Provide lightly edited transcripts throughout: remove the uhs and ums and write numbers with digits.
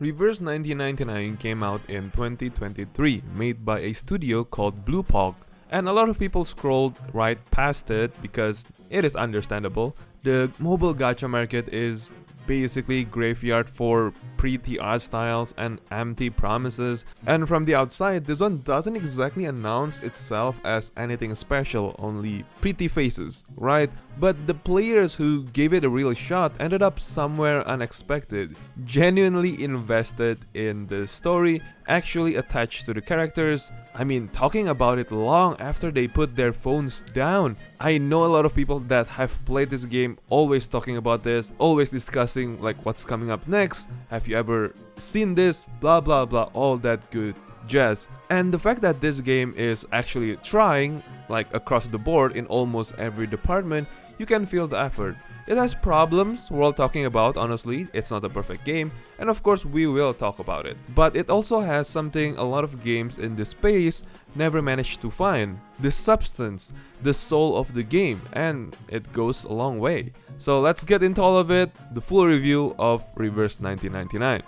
Reverse 1999 came out in 2023, made by a studio called Blue Pog, and a lot of people scrolled right past it because it is understandable. The mobile gacha market is basically graveyard for pretty art styles and empty promises, and from the outside this one doesn't exactly announce itself as anything special, only pretty faces, right? But the players who gave it a real shot ended up somewhere unexpected, genuinely invested in the story, actually attached to the characters. I mean, talking about it long after they put their phones down. I know a lot of people that have played this game always talking about this, always discussing like what's coming up next, have you ever seen this, blah blah blah, all that good jazz. And the fact that this game is actually trying, like across the board in almost every department, you can feel the effort. It has problems we're all talking about, honestly, it's not a perfect game, and of course we will talk about it. But it also has something a lot of games in this space never managed to find: the substance, the soul of the game, and it goes a long way. So let's get into all of it, the full review of Reverse 1999.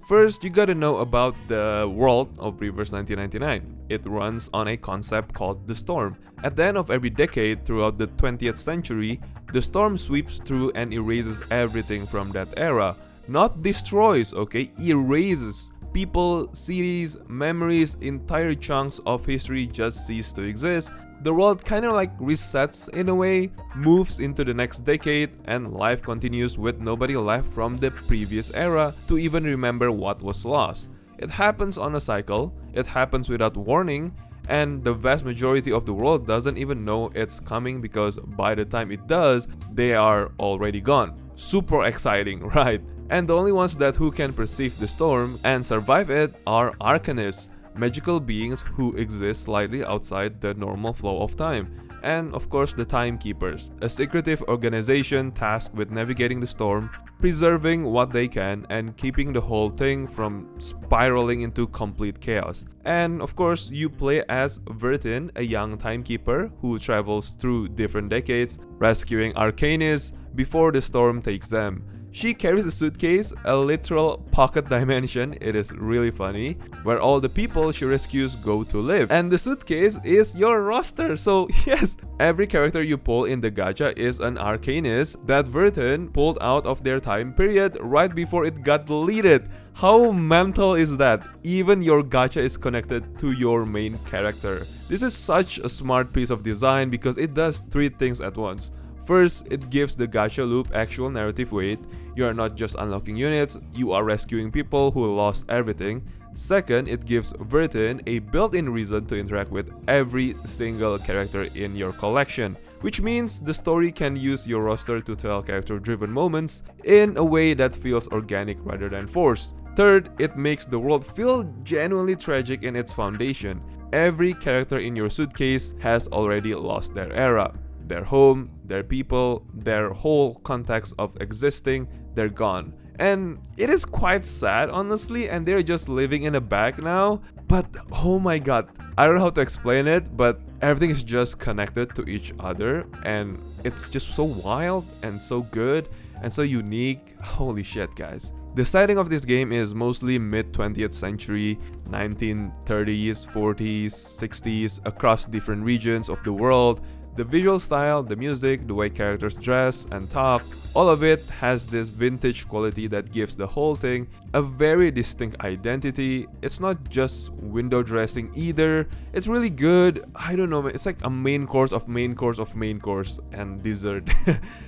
First, you gotta know about the world of Reverse 1999. It runs on a concept called the Storm. At the end of every decade throughout the 20th century, the storm sweeps through and erases everything from that era. Not destroys, okay? Erases. People, cities, memories, entire chunks of history just cease to exist. The world kinda like resets in a way, moves into the next decade, and life continues with nobody left from the previous era to even remember what was lost. It happens on a cycle, it happens without warning, and the vast majority of the world doesn't even know it's coming because by the time it does, they are already gone. Super exciting, right? And the only ones who can perceive the storm and survive it are arcanists, magical beings who exist slightly outside the normal flow of time. And of course the timekeepers, a secretive organization tasked with navigating the storm, preserving what they can, and keeping the whole thing from spiraling into complete chaos. And of course you play as Vertin, a young timekeeper who travels through different decades, rescuing arcanists before the storm takes them. She carries a suitcase, a literal pocket dimension, it is really funny, where all the people she rescues go to live. And the suitcase is your roster, so yes, every character you pull in the gacha is an arcanist that Vertin pulled out of their time period right before it got deleted. How mental is that? Even your gacha is connected to your main character. This is such a smart piece of design because it does three things at once. First, it gives the gacha loop actual narrative weight. You are not just unlocking units, you are rescuing people who lost everything. Second, it gives Vertin a built-in reason to interact with every single character in your collection, which means the story can use your roster to tell character-driven moments in a way that feels organic rather than forced. Third, it makes the world feel genuinely tragic in its foundation. Every character in your suitcase has already lost their era. Their home, their people, their whole context of existing, they're gone. And it is quite sad, honestly, and they're just living in a bag now. But oh my god, I don't know how to explain it, but everything is just connected to each other, and it's just so wild and so good and so unique. Holy shit, guys. The setting of this game is mostly mid-20th century, 1930s, 40s, 60s, across different regions of the world. The visual style, the music, the way characters dress and talk, all of it has this vintage quality that gives the whole thing a very distinct identity. It's not just window dressing either. It's really good. I don't know, it's like a main course of main course of main course and dessert.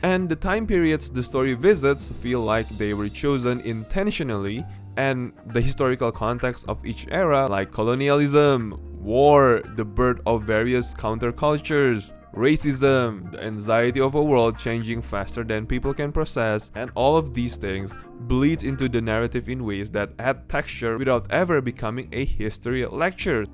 And the time periods the story visits feel like they were chosen intentionally, and the historical context of each era, like colonialism, war, the birth of various countercultures, racism, the anxiety of a world changing faster than people can process, and all of these things bleed into the narrative in ways that add texture without ever becoming a history lecture.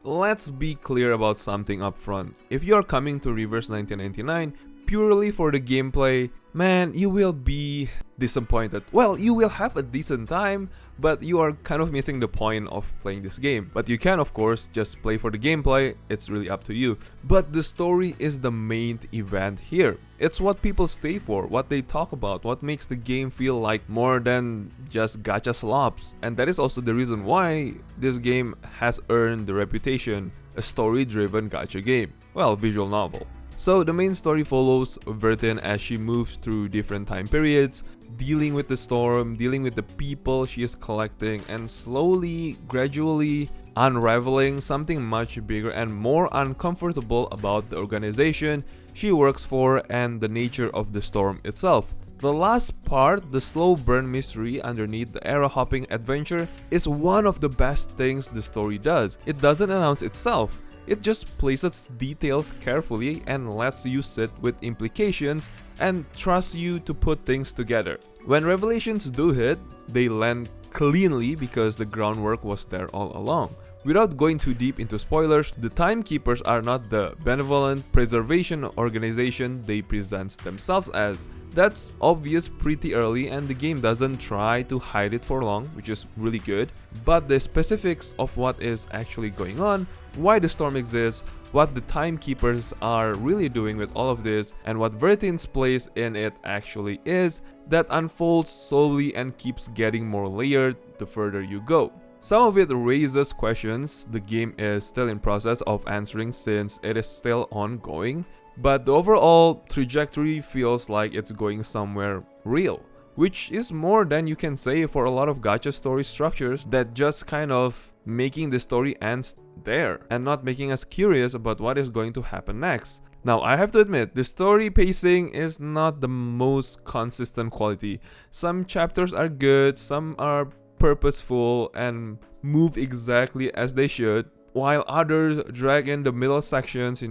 Let's be clear about something up front. If you are coming to Reverse 1999 purely for the gameplay, man, you will be disappointed. Well, you will have a decent time, but you are kind of missing the point of playing this game. But you can, of course, just play for the gameplay, it's really up to you. But the story is the main event here. It's what people stay for, what they talk about, what makes the game feel like more than just gacha slops. And that is also the reason why this game has earned the reputation a story-driven gacha game. Well, visual novel. So the main story follows Vertin as she moves through different time periods, dealing with the storm, dealing with the people she is collecting, and slowly, gradually unraveling something much bigger and more uncomfortable about the organization she works for and the nature of the storm itself. The last part, the slow burn mystery underneath the era hopping adventure, is one of the best things the story does. It doesn't announce itself. It just places details carefully and lets you sit with implications and trusts you to put things together. When revelations do hit, they land cleanly because the groundwork was there all along. Without going too deep into spoilers, the Timekeepers are not the benevolent preservation organization they present themselves as. That's obvious pretty early and the game doesn't try to hide it for long, which is really good. But the specifics of what is actually going on, why the storm exists, what the Timekeepers are really doing with all of this, and what Vertin's place in it actually is, that unfolds slowly and keeps getting more layered the further you go. Some of it raises questions the game is still in process of answering since it is still ongoing, but the overall trajectory feels like it's going somewhere real, which is more than you can say for a lot of gacha story structures that just kind of making the story ends there and not making us curious about what is going to happen next. Now, I have to admit, the story pacing is not the most consistent quality. Some chapters are good, some are purposeful and move exactly as they should, while others drag in the middle sections,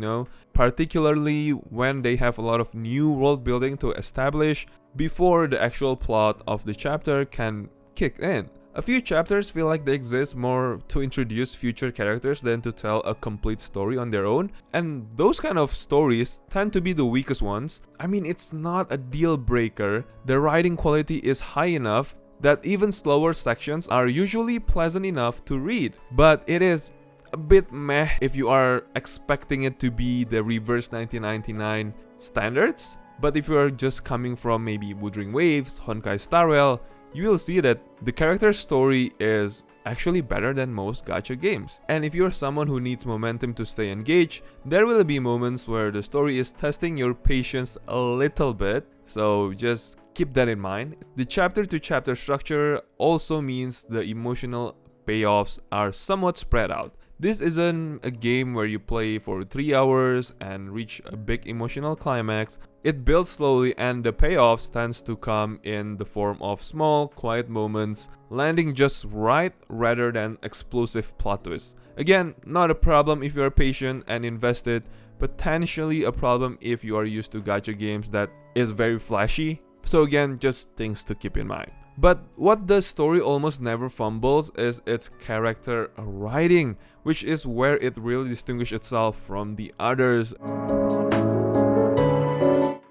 particularly when they have a lot of new world building to establish before the actual plot of the chapter can kick in. A few chapters feel like they exist more to introduce future characters than to tell a complete story on their own, and those kind of stories tend to be the weakest ones. I mean, it's not a deal breaker, the writing quality is high enough that even slower sections are usually pleasant enough to read, but it is a bit meh if you are expecting it to be the reverse 1999 standards. But if you are just coming from maybe Wuthering Waves, Honkai Star Rail, you will see that the character story is actually better than most gacha games. And if you're someone who needs momentum to stay engaged, there will be moments where the story is testing your patience a little bit, so just keep that in mind. The chapter to chapter structure also means the emotional payoffs are somewhat spread out. This isn't a game where you play for 3 hours and reach a big emotional climax. It builds slowly and the payoffs tends to come in the form of small, quiet moments, landing just right rather than explosive plot twists. Again, not a problem if you are patient and invested, potentially a problem if you are used to gacha games that is very flashy. So again, just things to keep in mind. But what the story almost never fumbles is its character writing, which is where it really distinguishes itself from the others.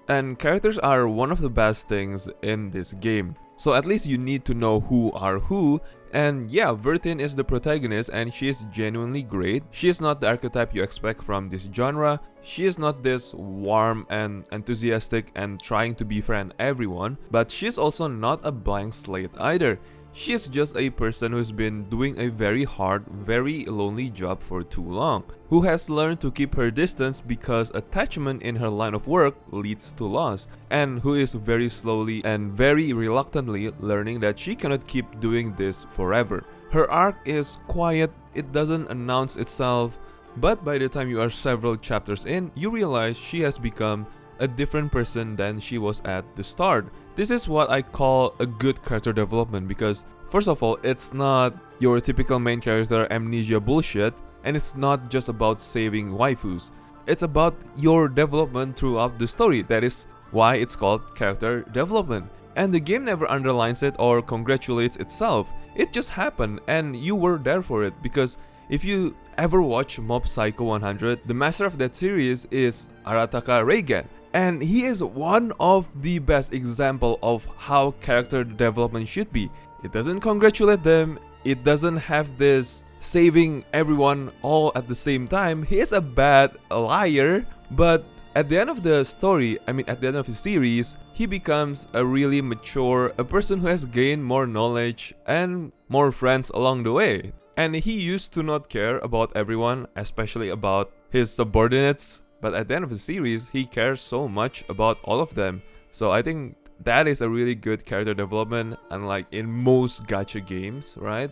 And characters are one of the best things in this game. So at least you need to know who are who. And yeah, Vertin is the protagonist and she is genuinely great. She is not the archetype you expect from this genre. She is not this warm and enthusiastic and trying to befriend everyone, but she is also not a blank slate either. She is just a person who's been doing a very hard, very lonely job for too long, who has learned to keep her distance because attachment in her line of work leads to loss, and who is very slowly and very reluctantly learning that she cannot keep doing this forever. Her arc is quiet, it doesn't announce itself, but by the time you are several chapters in, you realize she has become a different person than she was at the start. This is what I call a good character development because, first of all, it's not your typical main character amnesia bullshit, and it's not just about saving waifus. It's about your development throughout the story. That is why it's called character development. And the game never underlines it or congratulates itself. It just happened and you were there for it, because if you ever watch Mob Psycho 100, the master of that series is Arataka Reigen. And he is one of the best example of how character development should be. It doesn't congratulate them, it doesn't have this saving everyone all at the same time. He is a bad liar, but at the end of the story, at the end of the series, he becomes a really mature, a person who has gained more knowledge and more friends along the way. And he used to not care about everyone, especially about his subordinates, but at the end of the series, he cares so much about all of them. So I think that is a really good character development, unlike in most gacha games, right?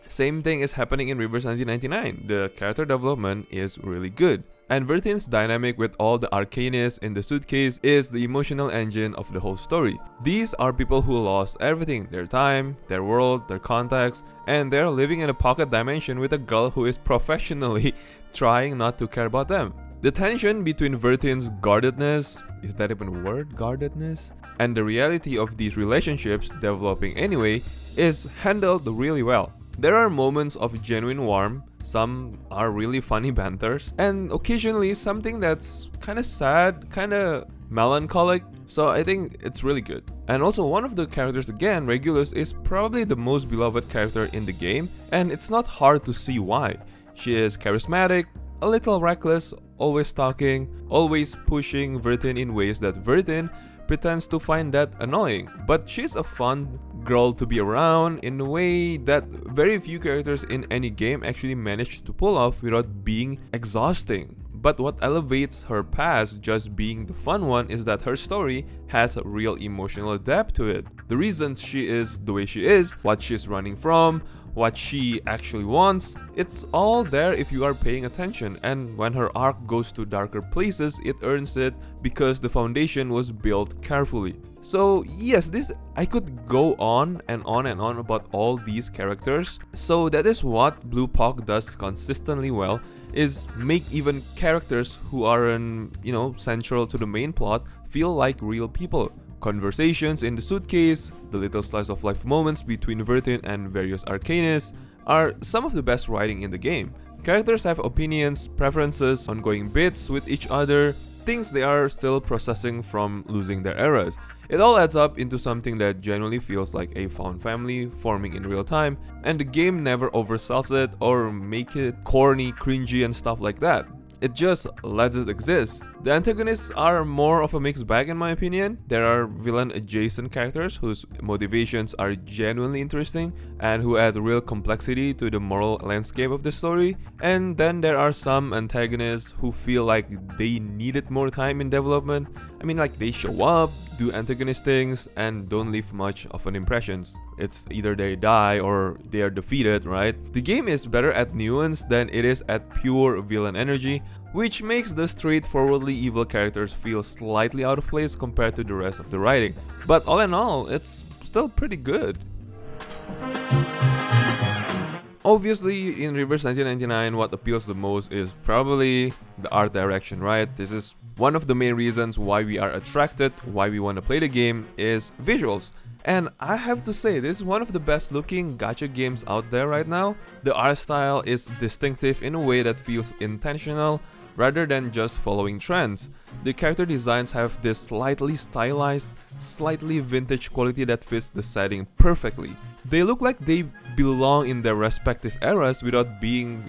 Same thing is happening in Reverse 1999. The character development is really good. And Vertin's dynamic with all the arcanists in the suitcase is the emotional engine of the whole story. These are people who lost everything, their time, their world, their contacts, and they're living in a pocket dimension with a girl who is professionally trying not to care about them. The tension between Vertin's guardedness, is that even a word, guardedness? And the reality of these relationships developing anyway is handled really well. There are moments of genuine warmth, some are really funny banters, and occasionally something that's kinda sad, kinda melancholic, so I think it's really good. And also one of the characters again, Regulus, is probably the most beloved character in the game, and it's not hard to see why. She is charismatic, a little reckless, always talking, always pushing Vertin in ways that Vertin pretends to find that annoying, but she's a fun girl to be around in a way that very few characters in any game actually manage to pull off without being exhausting. But what elevates her past just being the fun one is that her story has a real emotional depth to it. The reasons she is the way she is, what she's running from, what she actually wants, it's all there if you are paying attention, and when her arc goes to darker places, it earns it because the foundation was built carefully. So yes, I could go on and on and on about all these characters. So that is what Blue Pog does consistently well, is make even characters who aren't, central to the main plot feel like real people. Conversations in the suitcase, the little slice of life moments between Vertin and various arcanists are some of the best writing in the game. Characters have opinions, preferences, ongoing bits with each other, things they are still processing from losing their eras. It all adds up into something that genuinely feels like a found family forming in real time, and the game never oversells it or make it corny, cringy and stuff like that. It just lets it exist. The antagonists are more of a mixed bag in my opinion. There are villain adjacent characters whose motivations are genuinely interesting and who add real complexity to the moral landscape of the story. And then there are some antagonists who feel like they needed more time in development. They show up, do antagonist things, and don't leave much of an impression. It's either they die or they are defeated, right? The game is better at nuance than it is at pure villain energy, which makes the straightforwardly evil characters feel slightly out of place compared to the rest of the writing. But all in all, it's still pretty good. Obviously, in Reverse 1999, what appeals the most is probably the art direction, right? This is one of the main reasons why we are attracted, why we want to play the game, is visuals. And I have to say, this is one of the best looking gacha games out there right now. The art style is distinctive in a way that feels intentional, rather than just following trends. The character designs have this slightly stylized, slightly vintage quality that fits the setting perfectly. They look like they belong in their respective eras without being,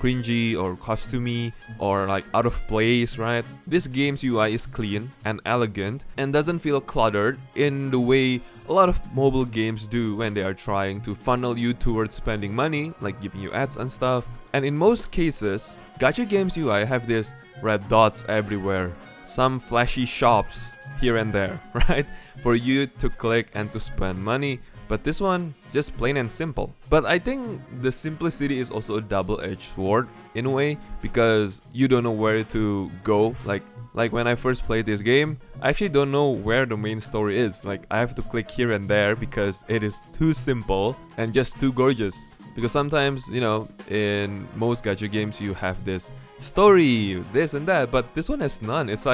cringy or costumey or like out of place, right? This game's UI is clean and elegant and doesn't feel cluttered in the way a lot of mobile games do when they are trying to funnel you towards spending money, like giving you ads and stuff. And in most cases, gacha games UI have these red dots everywhere, some flashy shops here and there, right? For you to click and to spend money. But this one, just plain and simple. But I think the simplicity is also a double-edged sword in a way, because you don't know where to go. Like when I first played this game, I actually don't know where the main story is. Like I have to click here and there because it is too simple and just too gorgeous. Because sometimes, in most gacha games you have this story, this and that, but this one has none. It's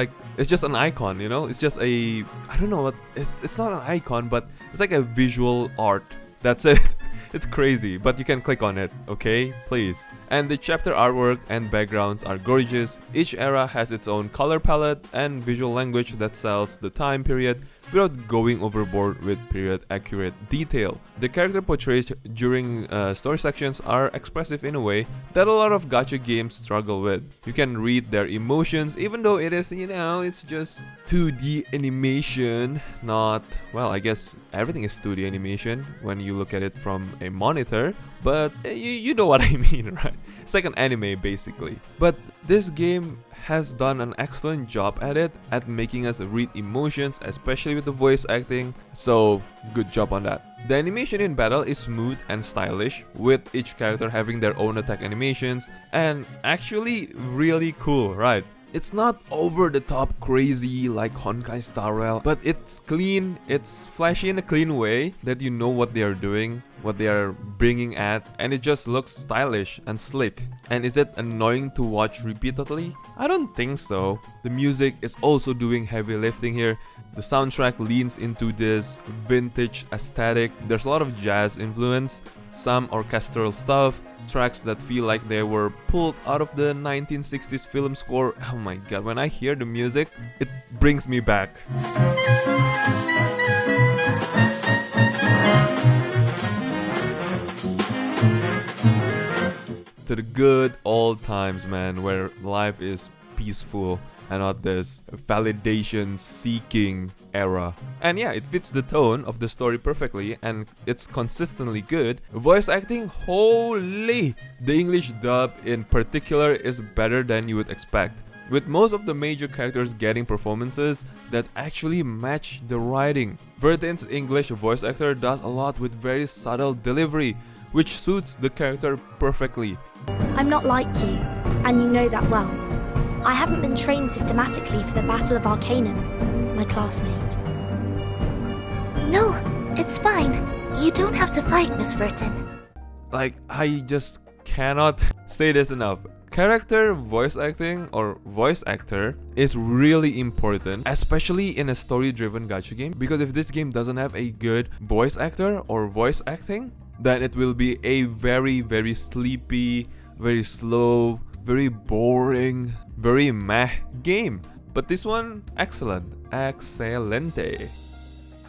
just an icon, it's just I don't know what, it's not an icon, but it's like a visual art. That's it. It's crazy, but you can click on it, okay? Please. And the chapter artwork and backgrounds are gorgeous. Each era has its own color palette and visual language that sells the time period without going overboard with period accurate detail. The character portraits during story sections are expressive in a way that a lot of gacha games struggle with. You can read their emotions even though it is, it's just 2D animation, not, well, I guess everything is 2D animation when you look at it from a monitor, but you know what I mean, right? It's like an anime basically. But this game has done an excellent job at it, at making us read emotions, especially with the voice acting, so good job on that. The animation in battle is smooth and stylish, with each character having their own attack animations, and actually really cool, right? It's not over the top crazy like Honkai Star Rail, but it's clean, it's flashy in a clean way that you know what they are doing, what they are bringing at, and it just looks stylish and slick. And is it annoying to watch repeatedly? I don't think so. The music is also doing heavy lifting here. The soundtrack leans into this vintage aesthetic. There's a lot of jazz influence, some orchestral stuff, tracks that feel like they were pulled out of the 1960s film score. Oh my god, when I hear the music, it brings me back. To the good old times, man, where life is peaceful and not this validation seeking era. And yeah, it fits the tone of the story perfectly and it's consistently good. Voice acting, holy! The English dub in particular is better than you would expect, with most of the major characters getting performances that actually match the writing. Vertin's English voice actor does a lot with very subtle delivery, which suits the character perfectly. I'm not like you, and you know that well. I haven't been trained systematically for the Battle of Arcanum, my classmate. No, it's fine. You don't have to fight, Miss Vertin. Like, I just cannot say this enough. Character voice acting or voice actor is really important, especially in a story-driven gacha game, because if this game doesn't have a good voice actor or voice acting, then it will be a very, very sleepy, very slow, very boring, very meh game. But this one, excellent. Excelente.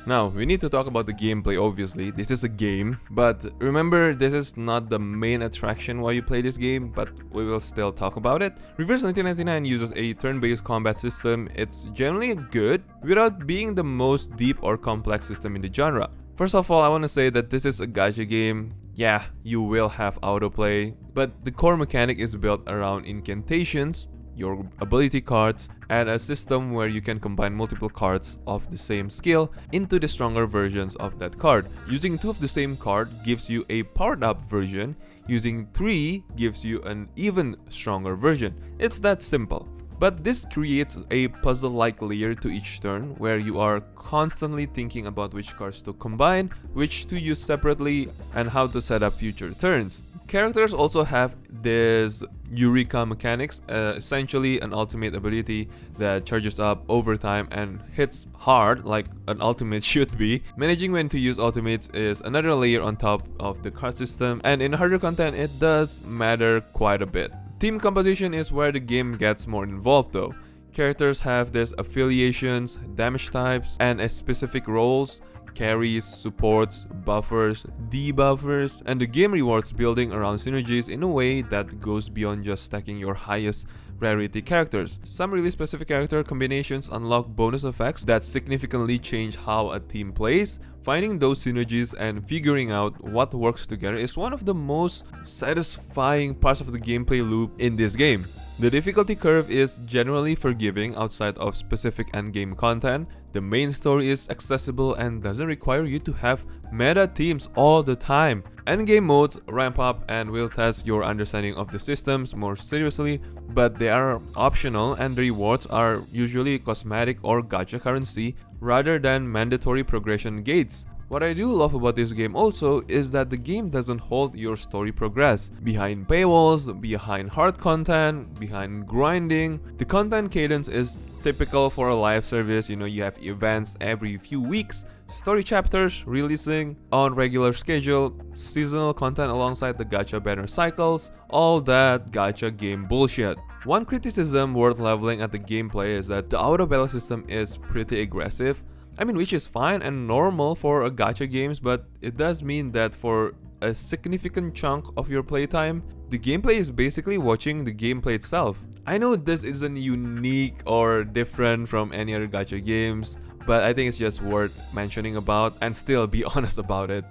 Now, we need to talk about the gameplay, obviously. This is a game, but remember, this is not the main attraction while you play this game, but we will still talk about it. Reverse 1999 uses a turn-based combat system. It's generally good, without being the most deep or complex system in the genre. First of all, I want to say that this is a gacha game. Yeah, you will have autoplay, but the core mechanic is built around incantations, your ability cards, and a system where you can combine multiple cards of the same skill into the stronger versions of that card. Using 2 of the same card gives you a powered up version, using 3 gives you an even stronger version. It's that simple. But this creates a puzzle-like layer to each turn, where you are constantly thinking about which cards to combine, which to use separately, and how to set up future turns. Characters also have this Eureka mechanics, essentially an ultimate ability that charges up over time and hits hard like an ultimate should be. Managing when to use ultimates is another layer on top of the card system, and in harder content it does matter quite a bit. Team composition is where the game gets more involved though. Characters have these affiliations, damage types, and specific roles, carries, supports, buffers, debuffers, and the game rewards building around synergies in a way that goes beyond just stacking your highest rarity characters. Some really specific character combinations unlock bonus effects that significantly change how a team plays. Finding those synergies and figuring out what works together is one of the most satisfying parts of the gameplay loop in this game. The difficulty curve is generally forgiving outside of specific endgame content. The main story is accessible and doesn't require you to have meta teams all the time. Endgame modes ramp up and will test your understanding of the systems more seriously, but they are optional and the rewards are usually cosmetic or gacha currency rather than mandatory progression gates. What I do love about this game also is that the game doesn't hold your story progress behind paywalls, behind hard content, behind grinding. The content cadence is typical for a live service. You have events every few weeks, story chapters releasing on regular schedule, seasonal content alongside the gacha banner cycles, all that gacha game bullshit. One criticism worth leveling at the gameplay is that the auto battle system is pretty aggressive. I mean, which is fine and normal for a gacha games, but it does mean that for a significant chunk of your playtime, the gameplay is basically watching the gameplay itself. I know this isn't unique or different from any other gacha games, but I think it's just worth mentioning about and still be honest about it.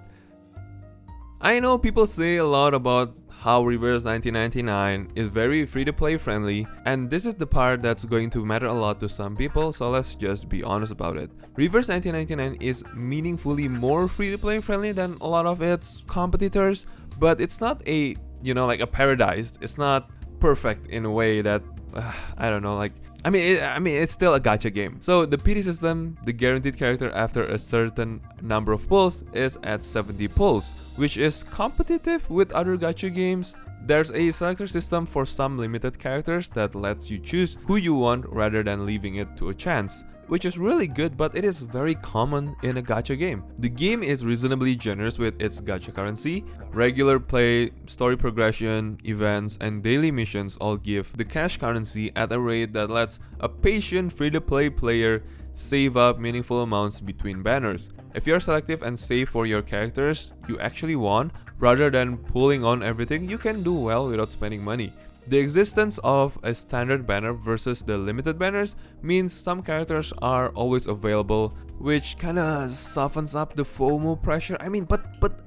I know people say a lot about how Reverse 1999 is very free-to-play friendly, and this is the part that's going to matter a lot to some people, so let's just be honest about it. Reverse 1999 is meaningfully more free-to-play friendly than a lot of its competitors, but it's not a, like a paradise. It's not perfect in a way that, I don't know, it's still a gacha game. So the PD system, the guaranteed character after a certain number of pulls, is at 70 pulls, which is competitive with other gacha games. There's a selector system for some limited characters that lets you choose who you want rather than leaving it to a chance, which is really good, but it is very common in a gacha game. The game is reasonably generous with its gacha currency. Regular play, story progression, events, and daily missions all give the cash currency at a rate that lets a patient free-to-play player save up meaningful amounts between banners. If you're selective and save for your characters you actually want, rather than pulling on everything, you can do well without spending money. The existence of a standard banner versus the limited banners means some characters are always available, which kinda softens up the FOMO pressure. I mean, but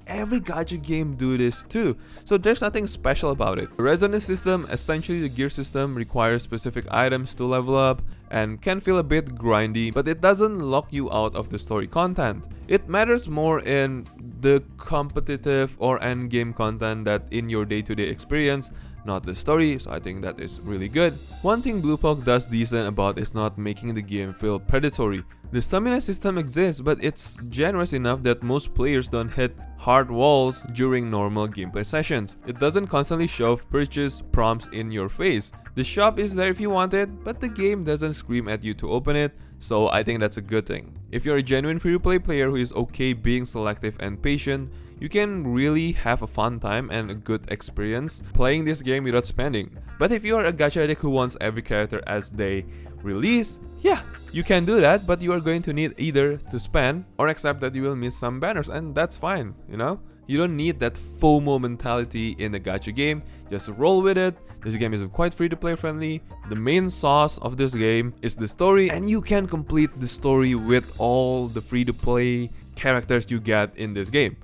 every gacha game do this too, so there's nothing special about it. The resonance system, essentially the gear system, requires specific items to level up and can feel a bit grindy, but it doesn't lock you out of the story content. It matters more in the competitive or endgame content that in your day-to-day experience, not the story, so I think that is really good. One thing Bluepog does decent about is not making the game feel predatory. The stamina system exists, but it's generous enough that most players don't hit hard walls during normal gameplay sessions. It doesn't constantly shove purchase prompts in your face. The shop is there if you want it, but the game doesn't scream at you to open it, so I think that's a good thing. If you're a genuine free-to-play player who is okay being selective and patient, you can really have a fun time and a good experience playing this game without spending. But if you are a gacha addict who wants every character as they release, yeah, you can do that, but you are going to need either to spend or accept that you will miss some banners, and that's fine, You don't need that FOMO mentality in a gacha game, just roll with it. This game is quite free to play friendly. The main sauce of this game is the story, and you can complete the story with all the free to play characters you get in this game.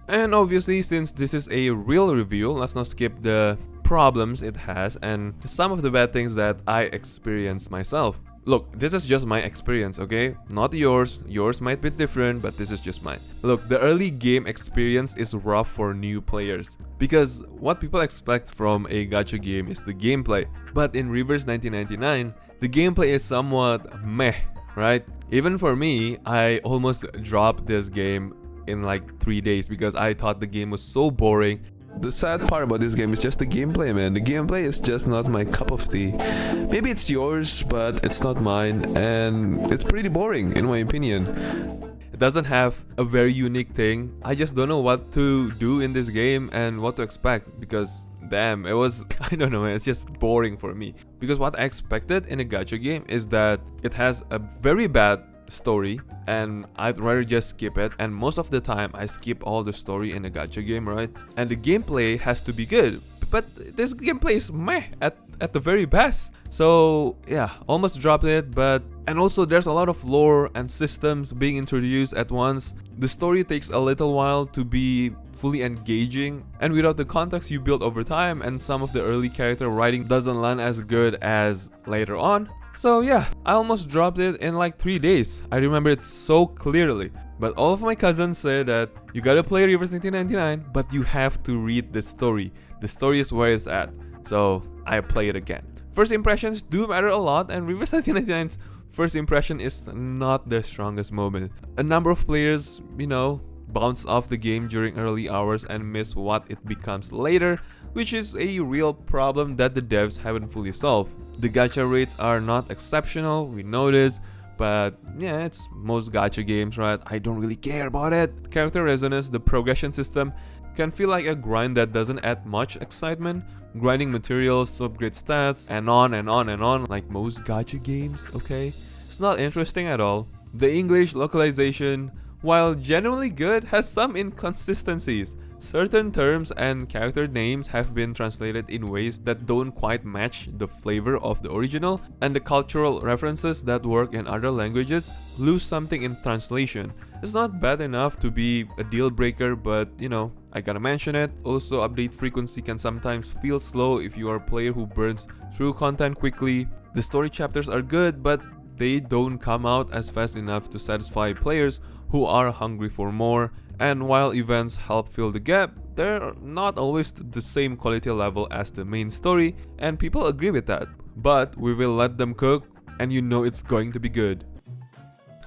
And obviously, since this is a real review, let's not skip the problems it has and some of the bad things that I experienced myself. Look, this is just my experience, okay? Not yours. Yours might be different, but this is just mine. Look, the early game experience is rough for new players, because what people expect from a gacha game is the gameplay. But in Reverse 1999, the gameplay is somewhat meh, right? Even for me, I almost dropped this game in like 3 days because I thought the game was so boring. The sad part about this game is just the gameplay, man. The gameplay is just not my cup of tea. Maybe it's yours, but it's not mine, and it's pretty boring in my opinion. It doesn't have a very unique thing. I just don't know what to do in this game and what to expect, because damn, it was, I don't know, man, it's just boring for me. Because what I expected in a gacha game is that it has a very bad story and I'd rather just skip it, and most of the time I skip all the story in a gacha game, right? And the gameplay has to be good, but this gameplay is meh at the very best. So yeah, almost dropped it. And also there's a lot of lore and systems being introduced at once. The story takes a little while to be fully engaging, and without the context you build over time, and some of the early character writing doesn't land as good as later on. So yeah, I almost dropped it in like 3 days. I remember it so clearly. But all of my cousins said that you gotta play Reverse 1999, but you have to read the story. The story is where it's at. So I play it again. First impressions do matter a lot, and Reverse 1999's first impression is not the strongest moment. A number of players, bounce off the game during early hours and miss what it becomes later, which is a real problem that the devs haven't fully solved. The gacha rates are not exceptional, we know this, but yeah, it's most gacha games, right? I don't really care about it. Character resonance, the progression system can feel like a grind that doesn't add much excitement. Grinding materials to upgrade stats and on and on and on, like most gacha games, okay? It's not interesting at all. The English localization, while genuinely good, has some inconsistencies. Certain terms and character names have been translated in ways that don't quite match the flavor of the original, and the cultural references that work in other languages lose something in translation. It's not bad enough to be a deal breaker, but you know, I gotta mention it. Also, update frequency can sometimes feel slow if you are a player who burns through content quickly. The story chapters are good, but they don't come out as fast enough to satisfy players who are hungry for more. And while events help fill the gap, they're not always the same quality level as the main story, and people agree with that. But we will let them cook, and you know it's going to be good.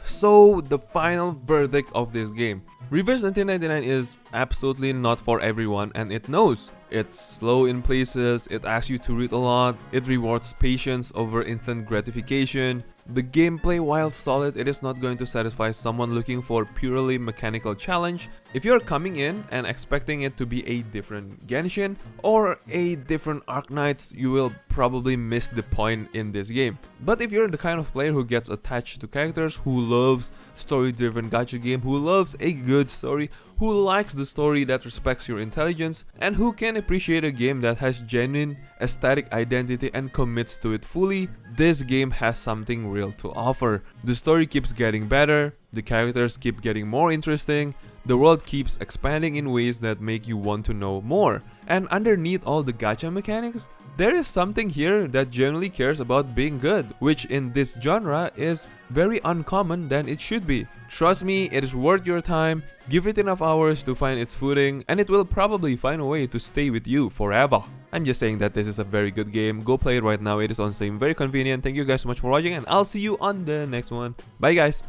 So, the final verdict of this game. Reverse 1999 is absolutely not for everyone, and it knows. It's slow in places, it asks you to read a lot, it rewards patience over instant gratification. The gameplay, while solid, it is not going to satisfy someone looking for purely mechanical challenge. If you're coming in and expecting it to be a different Genshin or a different Arknights, you will probably miss the point in this game. But if you're the kind of player who gets attached to characters, who loves story-driven gacha game, who loves a good story, who likes the story that respects your intelligence, and who can appreciate a game that has genuine aesthetic identity and commits to it fully, this game has something real to offer. The story keeps getting better, the characters keep getting more interesting, the world keeps expanding in ways that make you want to know more. And underneath all the gacha mechanics, there is something here that genuinely cares about being good, which in this genre is very uncommon than it should be. Trust me, it is worth your time. Give it enough hours to find its footing, and it will probably find a way to stay with you forever. I'm just saying that this is a very good game. Go play it right now. It is on Steam. Very convenient. Thank you guys so much for watching, and I'll see you on the next one. Bye guys.